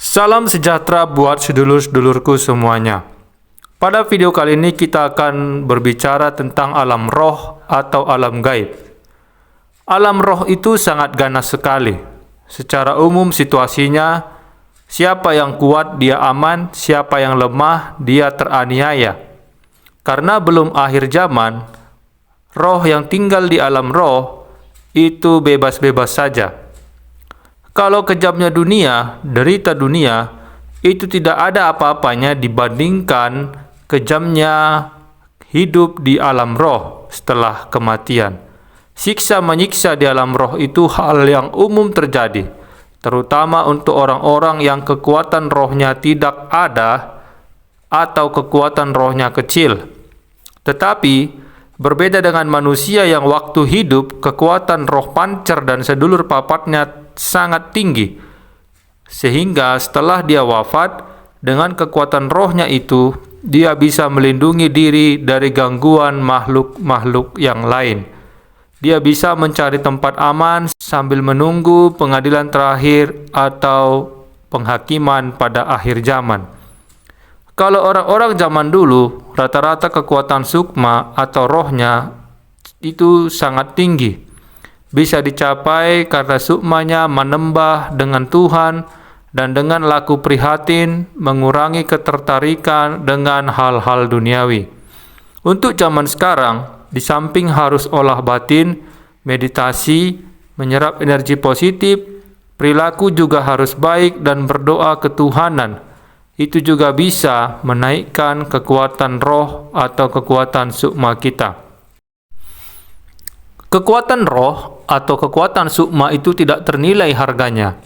Salam sejahtera buat sedulur-sedulurku semuanya. Pada video kali ini kita akan berbicara tentang alam roh atau alam gaib. Alam roh itu sangat ganas sekali. Secara umum situasinya, siapa yang kuat dia aman, siapa yang lemah dia teraniaya. Karena belum akhir zaman, roh yang tinggal di alam roh itu bebas-bebas saja. Kalau kejamnya dunia, derita dunia, itu tidak ada apa-apanya dibandingkan kejamnya hidup di alam roh setelah kematian. Siksa menyiksa di alam roh itu hal yang umum terjadi, terutama untuk orang-orang yang kekuatan rohnya tidak ada atau kekuatan rohnya kecil. Tetapi, berbeda dengan manusia yang waktu hidup, kekuatan roh pancer dan sedulur papatnya sangat tinggi, sehingga setelah dia wafat, dengan kekuatan rohnya itu, dia bisa melindungi diri dari gangguan makhluk-makhluk yang lain. Dia bisa mencari tempat aman sambil menunggu pengadilan terakhir atau penghakiman pada akhir zaman. Kalau orang-orang zaman dulu, rata-rata kekuatan sukma atau rohnya itu sangat tinggi. Bisa dicapai karena sukmanya menembah dengan Tuhan dan dengan laku prihatin mengurangi ketertarikan dengan hal-hal duniawi. Untuk zaman sekarang, di samping harus olah batin, meditasi, menyerap energi positif, perilaku juga harus baik dan berdoa ketuhanan. Itu juga bisa menaikkan kekuatan roh atau kekuatan sukma kita. Kekuatan roh atau kekuatan sukma itu tidak ternilai harganya.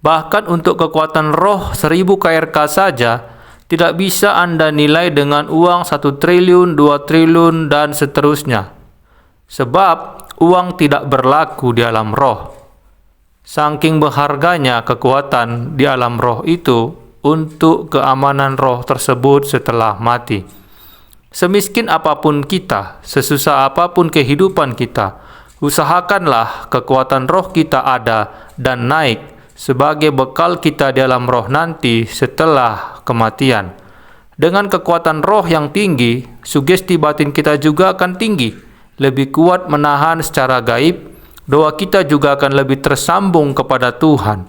Bahkan untuk kekuatan roh 1000 KRK saja, tidak bisa Anda nilai dengan uang 1 triliun, 2 triliun, dan seterusnya. Sebab uang tidak berlaku di alam roh. Saking berharganya kekuatan di alam roh itu untuk keamanan roh tersebut setelah mati. Semiskin apapun kita, sesusah apapun kehidupan kita, usahakanlah kekuatan roh kita ada dan naik sebagai bekal kita di alam roh nanti setelah kematian. Dengan kekuatan roh yang tinggi, sugesti batin kita juga akan tinggi, lebih kuat menahan secara gaib, doa kita juga akan lebih tersambung kepada Tuhan.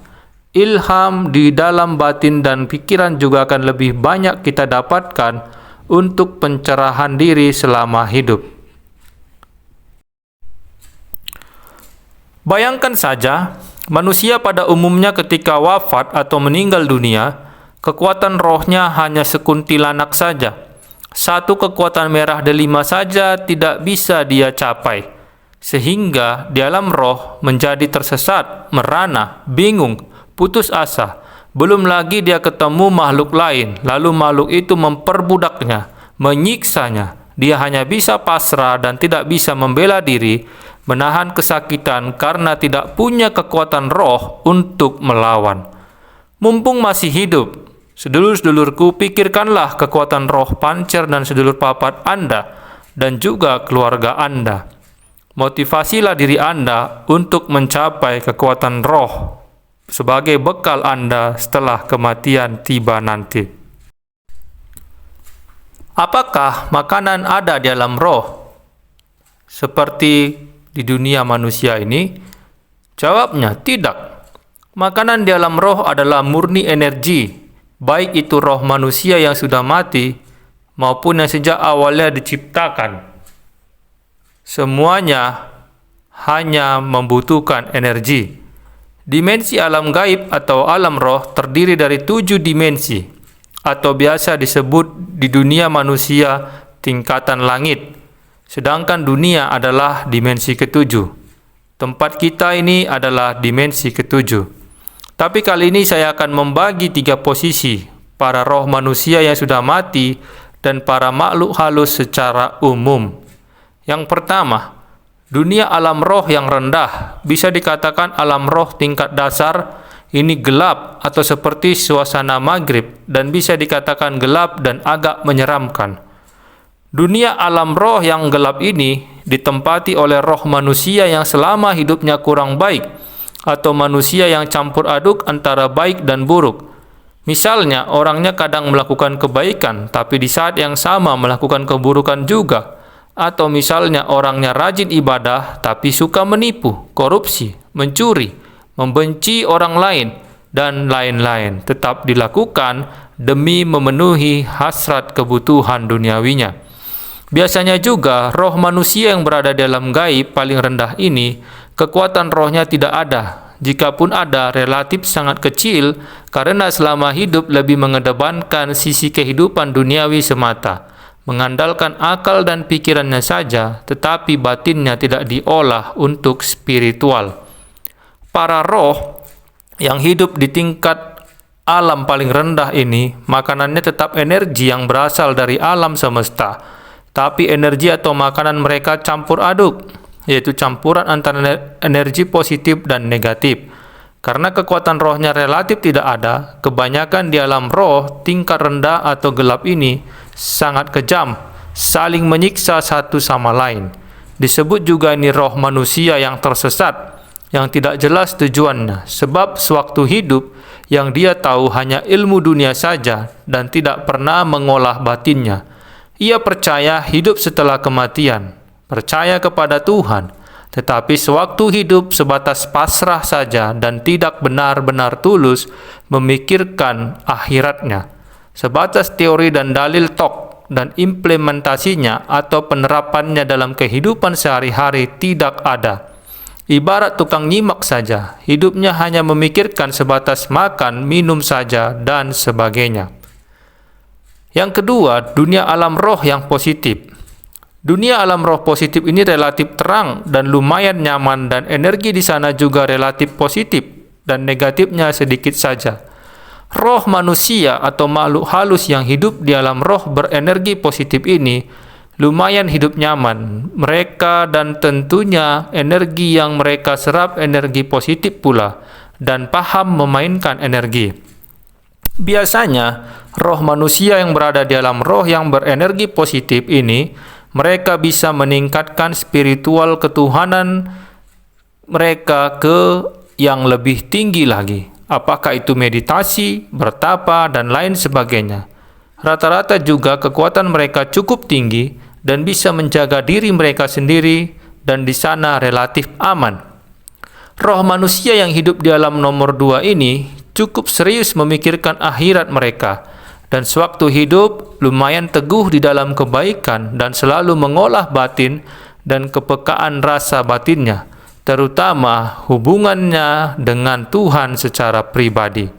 Ilham di dalam batin dan pikiran juga akan lebih banyak kita dapatkan untuk pencerahan diri selama hidup. Bayangkan saja, manusia pada umumnya ketika wafat atau meninggal dunia, kekuatan rohnya hanya sekuntilanak saja. Satu kekuatan merah delima saja tidak bisa dia capai. Sehingga di alam roh menjadi tersesat, merana, bingung, putus asa. Belum lagi dia ketemu makhluk lain, lalu makhluk itu memperbudaknya, menyiksanya. Dia hanya bisa pasrah dan tidak bisa membela diri, menahan kesakitan karena tidak punya kekuatan roh untuk melawan. Mumpung masih hidup, sedulur-sedulurku, pikirkanlah kekuatan roh pancer dan sedulur papat Anda dan juga keluarga Anda. Motivasilah diri Anda untuk mencapai kekuatan roh sebagai bekal Anda setelah kematian tiba nanti. Apakah makanan ada di alam roh seperti di dunia manusia ini? Jawabnya tidak. Makanan di alam roh adalah murni energi, baik itu roh manusia yang sudah mati maupun yang sejak awalnya diciptakan. Semuanya hanya membutuhkan energi. Dimensi alam gaib atau alam roh terdiri dari 7 dimensi, atau biasa disebut di dunia manusia tingkatan langit. Sedangkan dunia adalah dimensi ketujuh. Tempat kita ini adalah dimensi ketujuh. Tapi kali ini saya akan membagi 3 posisi para roh manusia yang sudah mati dan para makhluk halus secara umum. Yang pertama, dunia alam roh yang rendah, bisa dikatakan alam roh tingkat dasar, ini gelap atau seperti suasana maghrib dan bisa dikatakan gelap dan agak menyeramkan. Dunia alam roh yang gelap ini ditempati oleh roh manusia yang selama hidupnya kurang baik atau manusia yang campur aduk antara baik dan buruk. Misalnya, orangnya kadang melakukan kebaikan, tapi di saat yang sama melakukan keburukan juga. Atau misalnya orangnya rajin ibadah, tapi suka menipu, korupsi, mencuri, membenci orang lain, dan lain-lain. Tetap dilakukan demi memenuhi hasrat kebutuhan duniawinya. Biasanya juga, roh manusia yang berada dalam gaib paling rendah ini, kekuatan rohnya tidak ada. Jikapun ada, relatif sangat kecil karena selama hidup lebih mengedepankan sisi kehidupan duniawi semata, mengandalkan akal dan pikirannya saja, tetapi batinnya tidak diolah untuk spiritual. Para roh yang hidup di tingkat alam paling rendah ini, makanannya tetap energi yang berasal dari alam semesta, tapi energi atau makanan mereka campur aduk, yaitu campuran antara energi positif dan negatif. Karena kekuatan rohnya relatif tidak ada, kebanyakan di alam roh tingkat rendah atau gelap ini sangat kejam, saling menyiksa satu sama lain. Disebut juga ini roh manusia yang tersesat, yang tidak jelas tujuannya, sebab sewaktu hidup yang dia tahu hanya ilmu dunia saja dan tidak pernah mengolah batinnya. Ia percaya hidup setelah kematian, percaya kepada Tuhan, tetapi sewaktu hidup sebatas pasrah saja dan tidak benar-benar tulus memikirkan akhiratnya. Sebatas teori dan dalil tok dan implementasinya atau penerapannya dalam kehidupan sehari-hari tidak ada. Ibarat tukang nyimak saja, hidupnya hanya memikirkan sebatas makan, minum saja, dan sebagainya. Yang kedua, dunia alam roh yang positif. Dunia alam roh positif ini relatif terang dan lumayan nyaman, dan energi di sana juga relatif positif dan negatifnya sedikit saja. Roh manusia atau makhluk halus yang hidup di alam roh berenergi positif ini lumayan hidup nyaman. Mereka dan tentunya energi yang mereka serap energi positif pula dan paham memainkan energi. Biasanya, roh manusia yang berada di alam roh yang berenergi positif ini, mereka bisa meningkatkan spiritual ketuhanan mereka ke yang lebih tinggi lagi. Apakah itu meditasi, bertapa, dan lain sebagainya. Rata-rata juga kekuatan mereka cukup tinggi dan bisa menjaga diri mereka sendiri, dan di sana relatif aman. Roh manusia yang hidup di alam nomor 2 ini cukup serius memikirkan akhirat mereka, dan sewaktu hidup lumayan teguh di dalam kebaikan dan selalu mengolah batin dan kepekaan rasa batinnya, terutama hubungannya dengan Tuhan secara pribadi.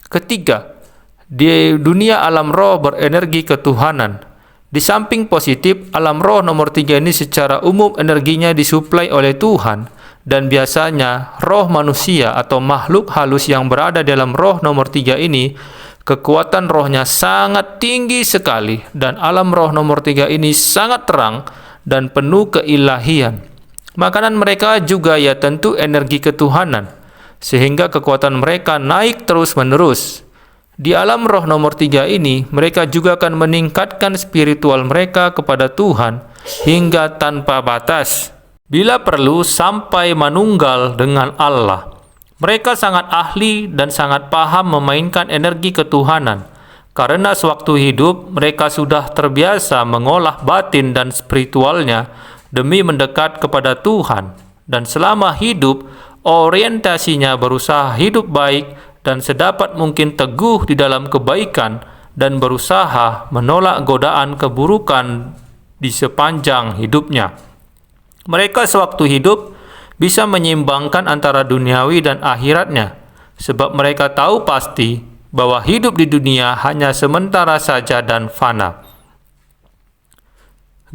Ketiga, di dunia alam roh berenergi ketuhanan. Di samping positif, alam roh nomor 3 ini secara umum energinya disuplai oleh Tuhan, dan biasanya roh manusia atau makhluk halus yang berada dalam roh nomor 3 ini, kekuatan rohnya sangat tinggi sekali, dan alam roh nomor 3 ini sangat terang dan penuh keilahian. Makanan mereka juga ya tentu energi ketuhanan, sehingga kekuatan mereka naik terus-menerus. Di alam roh nomor 3 ini, mereka juga akan meningkatkan spiritual mereka kepada Tuhan hingga tanpa batas. Bila perlu sampai manunggal dengan Allah. Mereka sangat ahli dan sangat paham memainkan energi ketuhanan, karena sewaktu hidup mereka sudah terbiasa mengolah batin dan spiritualnya demi mendekat kepada Tuhan, dan selama hidup orientasinya berusaha hidup baik dan sedapat mungkin teguh di dalam kebaikan dan berusaha menolak godaan keburukan di sepanjang hidupnya. Mereka sewaktu hidup bisa menyeimbangkan antara duniawi dan akhiratnya, sebab mereka tahu pasti bahwa hidup di dunia hanya sementara saja dan fana.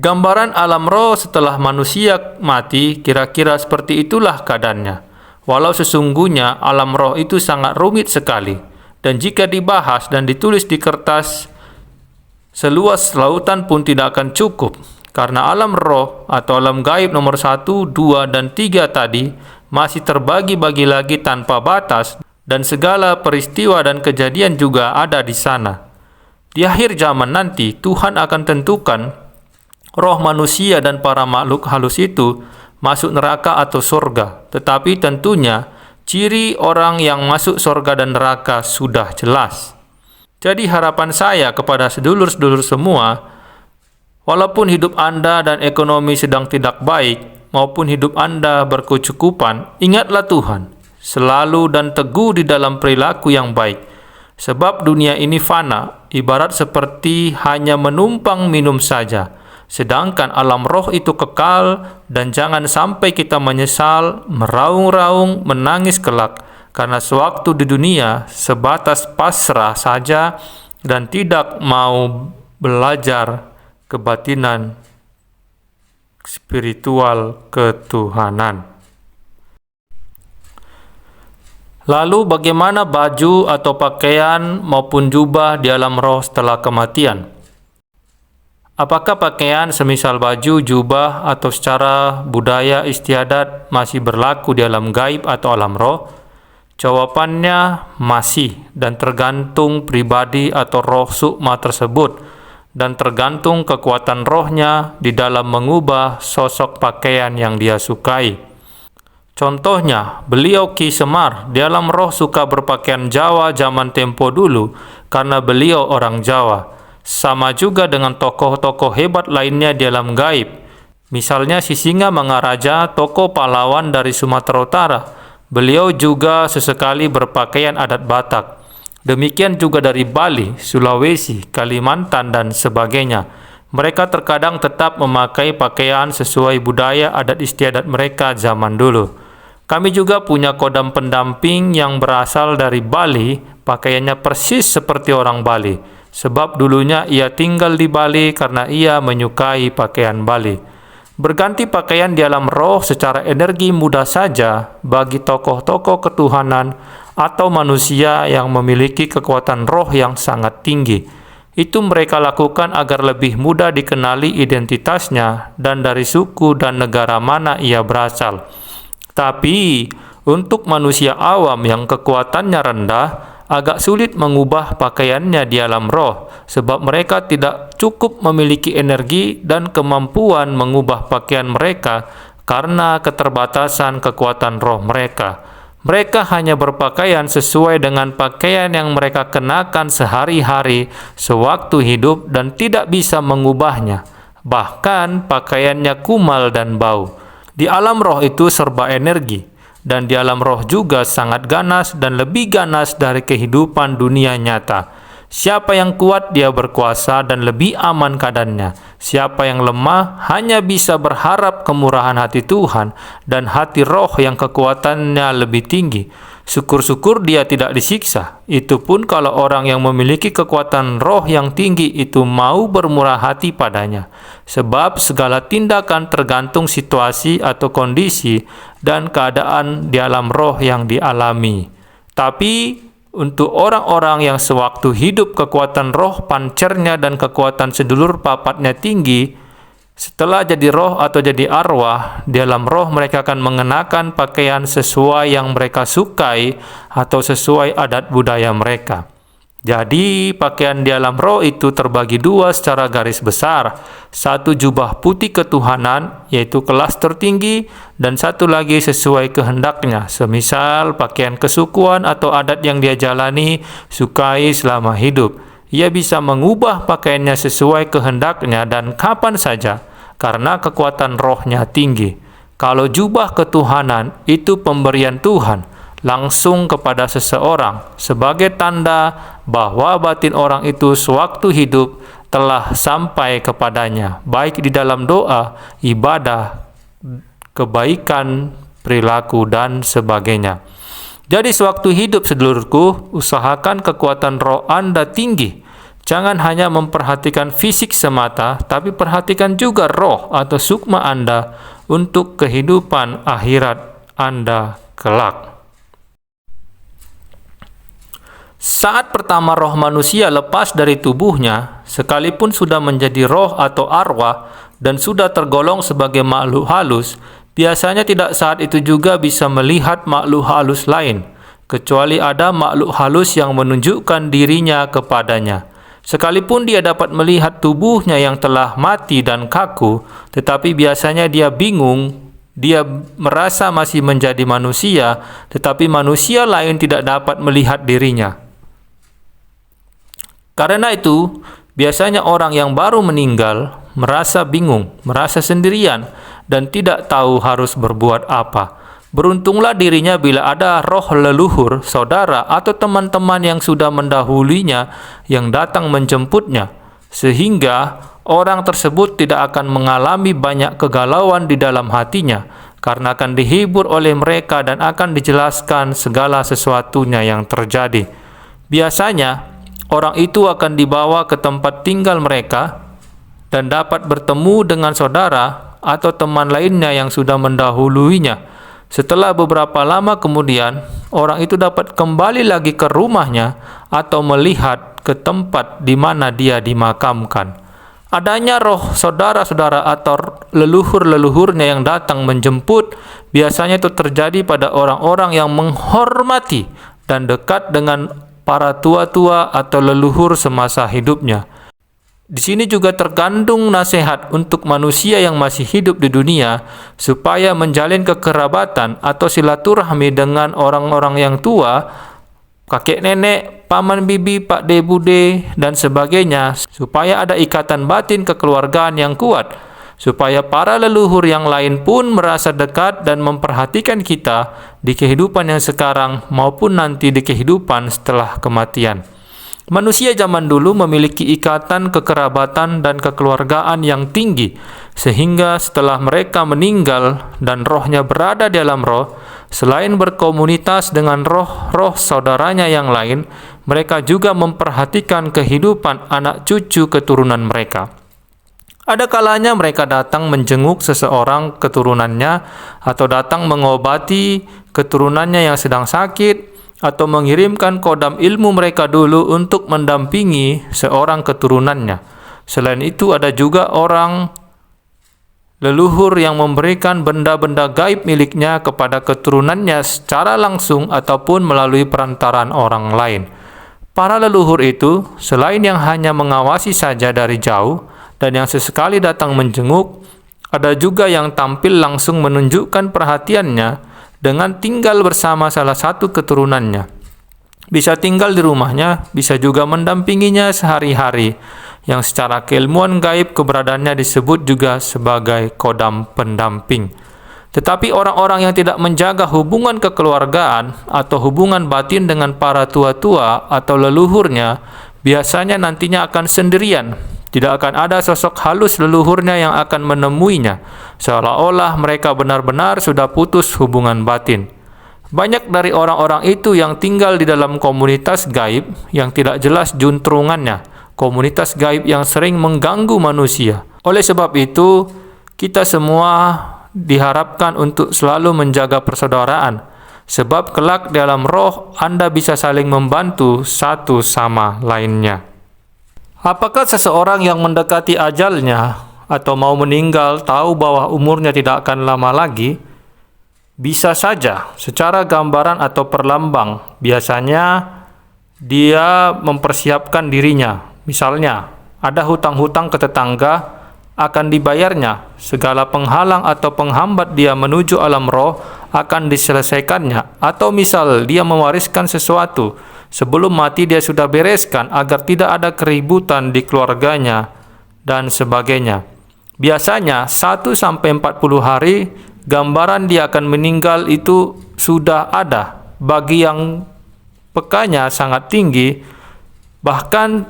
Gambaran alam roh setelah manusia mati kira-kira seperti itulah keadaannya. Walau sesungguhnya alam roh itu sangat rumit sekali, dan jika dibahas dan ditulis di kertas, seluas lautan pun tidak akan cukup. Karena alam roh atau alam gaib nomor 1, 2, dan 3 tadi masih terbagi-bagi lagi tanpa batas, dan segala peristiwa dan kejadian juga ada di sana. Di akhir zaman nanti, Tuhan akan tentukan roh manusia dan para makhluk halus itu masuk neraka atau surga. Tetapi tentunya ciri orang yang masuk surga dan neraka sudah jelas. Jadi harapan saya kepada sedulur-sedulur semua, walaupun hidup Anda dan ekonomi sedang tidak baik, maupun hidup Anda berkecukupan, ingatlah Tuhan, selalu dan teguh di dalam perilaku yang baik. Sebab dunia ini fana, ibarat seperti hanya menumpang minum saja. Sedangkan alam roh itu kekal, dan jangan sampai kita menyesal, meraung-raung, menangis kelak. Karena sewaktu di dunia sebatas pasrah saja dan tidak mau belajar kebatinan spiritual ketuhanan. Lalu bagaimana baju atau pakaian maupun jubah di alam roh setelah kematian? Apakah pakaian semisal baju, jubah, atau secara budaya istiadat masih berlaku di alam gaib atau alam roh? Jawabannya masih, dan tergantung pribadi atau roh sukma tersebut, dan tergantung kekuatan rohnya di dalam mengubah sosok pakaian yang dia sukai. Contohnya, beliau Ki Semar di alam roh suka berpakaian Jawa zaman tempo dulu karena beliau orang Jawa. Sama juga dengan tokoh-tokoh hebat lainnya di alam gaib. Misalnya Sisinga Mangaraja, tokoh pahlawan dari Sumatera Utara. Beliau juga sesekali berpakaian adat Batak. Demikian juga dari Bali, Sulawesi, Kalimantan, dan sebagainya. Mereka terkadang tetap memakai pakaian sesuai budaya adat istiadat mereka zaman dulu. Kami juga punya kodam pendamping yang berasal dari Bali, pakaiannya persis seperti orang Bali. Sebab dulunya ia tinggal di Bali karena ia menyukai pakaian Bali. Berganti pakaian di alam roh secara energi mudah saja bagi tokoh-tokoh ketuhanan atau manusia yang memiliki kekuatan roh yang sangat tinggi. Itu mereka lakukan agar lebih mudah dikenali identitasnya dan dari suku dan negara mana ia berasal. Tapi, untuk manusia awam yang kekuatannya rendah, agak sulit mengubah pakaiannya di alam roh, sebab mereka tidak cukup memiliki energi dan kemampuan mengubah pakaian mereka karena keterbatasan kekuatan roh mereka. Mereka hanya berpakaian sesuai dengan pakaian yang mereka kenakan sehari-hari sewaktu hidup dan tidak bisa mengubahnya. Bahkan pakaiannya kumal dan bau. Di alam roh itu serba energi, dan di alam roh juga sangat ganas dan lebih ganas dari kehidupan dunia nyata. Siapa yang kuat dia berkuasa dan lebih aman keadaannya. Siapa yang lemah hanya bisa berharap kemurahan hati Tuhan dan hati roh yang kekuatannya lebih tinggi. Syukur-syukur dia tidak disiksa. Itu pun kalau orang yang memiliki kekuatan roh yang tinggi itu mau bermurah hati padanya. Sebab segala tindakan tergantung situasi atau kondisi dan keadaan di alam roh yang dialami. Tapi untuk orang-orang yang sewaktu hidup kekuatan roh pancernya dan kekuatan sedulur papatnya tinggi, setelah jadi roh atau jadi arwah, di alam roh mereka akan mengenakan pakaian sesuai yang mereka sukai atau sesuai adat budaya mereka. Jadi, pakaian di alam roh itu terbagi dua secara garis besar. Satu jubah putih ketuhanan, yaitu kelas tertinggi, dan satu lagi sesuai kehendaknya, semisal pakaian kesukuan atau adat yang dia jalani, sukai selama hidup. Ia bisa mengubah pakaiannya sesuai kehendaknya dan kapan saja, karena kekuatan rohnya tinggi. Kalau jubah ketuhanan itu pemberian Tuhan langsung kepada seseorang sebagai tanda bahwa batin orang itu sewaktu hidup telah sampai kepadanya, baik di dalam doa, ibadah, kebaikan, perilaku, dan sebagainya. Jadi sewaktu hidup, sedulurku, usahakan kekuatan roh Anda tinggi. Jangan hanya memperhatikan fisik semata, tapi perhatikan juga roh atau sukma Anda untuk kehidupan akhirat Anda kelak. Saat pertama roh manusia lepas dari tubuhnya, sekalipun sudah menjadi roh atau arwah dan sudah tergolong sebagai makhluk halus, biasanya tidak saat itu juga bisa melihat makhluk halus lain, kecuali ada makhluk halus yang menunjukkan dirinya kepadanya. Sekalipun dia dapat melihat tubuhnya yang telah mati dan kaku, tetapi biasanya dia bingung. Dia merasa masih menjadi manusia, tetapi manusia lain tidak dapat melihat dirinya. Karena itu, biasanya orang yang baru meninggal merasa bingung, merasa sendirian, dan tidak tahu harus berbuat apa. Beruntunglah dirinya bila ada roh leluhur, saudara, atau teman-teman yang sudah mendahulunya yang datang menjemputnya, sehingga orang tersebut tidak akan mengalami banyak kegalauan di dalam hatinya, karena akan dihibur oleh mereka dan akan dijelaskan segala sesuatunya yang terjadi. Biasanya, orang itu akan dibawa ke tempat tinggal mereka dan dapat bertemu dengan saudara atau teman lainnya yang sudah mendahuluinya. Setelah beberapa lama kemudian, orang itu dapat kembali lagi ke rumahnya atau melihat ke tempat di mana dia dimakamkan. Adanya roh saudara-saudara atau leluhur-leluhurnya yang datang menjemput biasanya itu terjadi pada orang-orang yang menghormati dan dekat dengan para tua-tua atau leluhur semasa hidupnya. Di sini juga terkandung nasihat untuk manusia yang masih hidup di dunia supaya menjalin kekerabatan atau silaturahmi dengan orang-orang yang tua, kakek nenek, paman bibi, pak de bude, dan sebagainya, supaya ada ikatan batin kekeluargaan yang kuat, supaya para leluhur yang lain pun merasa dekat dan memperhatikan kita di kehidupan yang sekarang maupun nanti di kehidupan setelah kematian. Manusia zaman dulu memiliki ikatan kekerabatan dan kekeluargaan yang tinggi, sehingga setelah mereka meninggal dan rohnya berada dalam roh, selain berkomunitas dengan roh-roh saudaranya yang lain, mereka juga memperhatikan kehidupan anak cucu keturunan mereka. Ada kalanya mereka datang menjenguk seseorang keturunannya, atau datang mengobati keturunannya yang sedang sakit, atau mengirimkan kodam ilmu mereka dulu untuk mendampingi seorang keturunannya. Selain itu, ada juga orang leluhur yang memberikan benda-benda gaib miliknya kepada keturunannya secara langsung ataupun melalui perantaraan orang lain. Para leluhur itu, selain yang hanya mengawasi saja dari jauh dan yang sesekali datang menjenguk, ada juga yang tampil langsung menunjukkan perhatiannya dengan tinggal bersama salah satu keturunannya. Bisa tinggal di rumahnya, bisa juga mendampinginya sehari-hari, yang secara keilmuan gaib keberadaannya disebut juga sebagai kodam pendamping. Tetapi orang-orang yang tidak menjaga hubungan kekeluargaan atau hubungan batin dengan para tua-tua atau leluhurnya, biasanya nantinya akan sendirian. Tidak akan ada sosok halus leluhurnya yang akan menemuinya, seolah-olah mereka benar-benar sudah putus hubungan batin. Banyak dari orang-orang itu yang tinggal di dalam komunitas gaib yang tidak jelas juntrungannya, komunitas gaib yang sering mengganggu manusia. Oleh sebab itu, kita semua diharapkan untuk selalu menjaga persaudaraan, sebab kelak dalam roh Anda bisa saling membantu satu sama lainnya. Apakah seseorang yang mendekati ajalnya atau mau meninggal tahu bahwa umurnya tidak akan lama lagi? Bisa saja, secara gambaran atau perlambang. Biasanya dia mempersiapkan dirinya. Misalnya, ada hutang-hutang ke tetangga, akan dibayarnya. Segala penghalang atau penghambat dia menuju alam roh akan diselesaikannya. Atau misal dia mewariskan sesuatu, sebelum mati dia sudah bereskan agar tidak ada keributan di keluarganya dan sebagainya. Biasanya 1-40 hari gambaran dia akan meninggal itu sudah ada. Bagi yang pekanya sangat tinggi, bahkan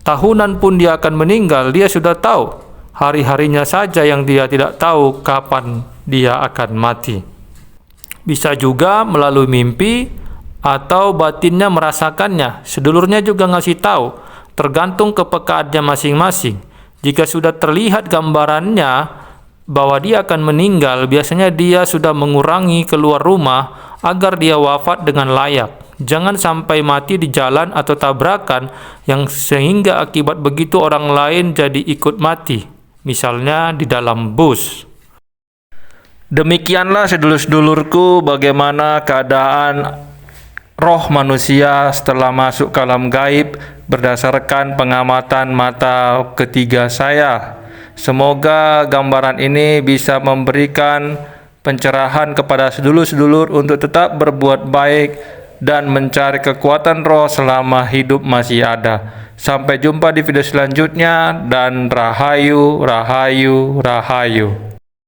tahunan pun dia akan meninggal, dia sudah tahu. Hari-harinya saja yang dia tidak tahu kapan dia akan mati. Bisa juga melalui mimpi atau batinnya merasakannya. Sedulurnya juga ngasih tahu, tergantung kepekaannya masing-masing. Jika sudah terlihat gambarannya bahwa dia akan meninggal, biasanya dia sudah mengurangi keluar rumah agar dia wafat dengan layak. Jangan sampai mati di jalan atau tabrakan yang sehingga akibat begitu orang lain jadi ikut mati. Misalnya di dalam bus. Demikianlah sedulur-sedulurku bagaimana keadaan roh manusia setelah masuk ke alam gaib berdasarkan pengamatan mata ketiga saya. Semoga gambaran ini bisa memberikan pencerahan kepada sedulur-sedulur untuk tetap berbuat baik dan mencari kekuatan roh selama hidup masih ada. Sampai jumpa di video selanjutnya dan rahayu, rahayu, rahayu.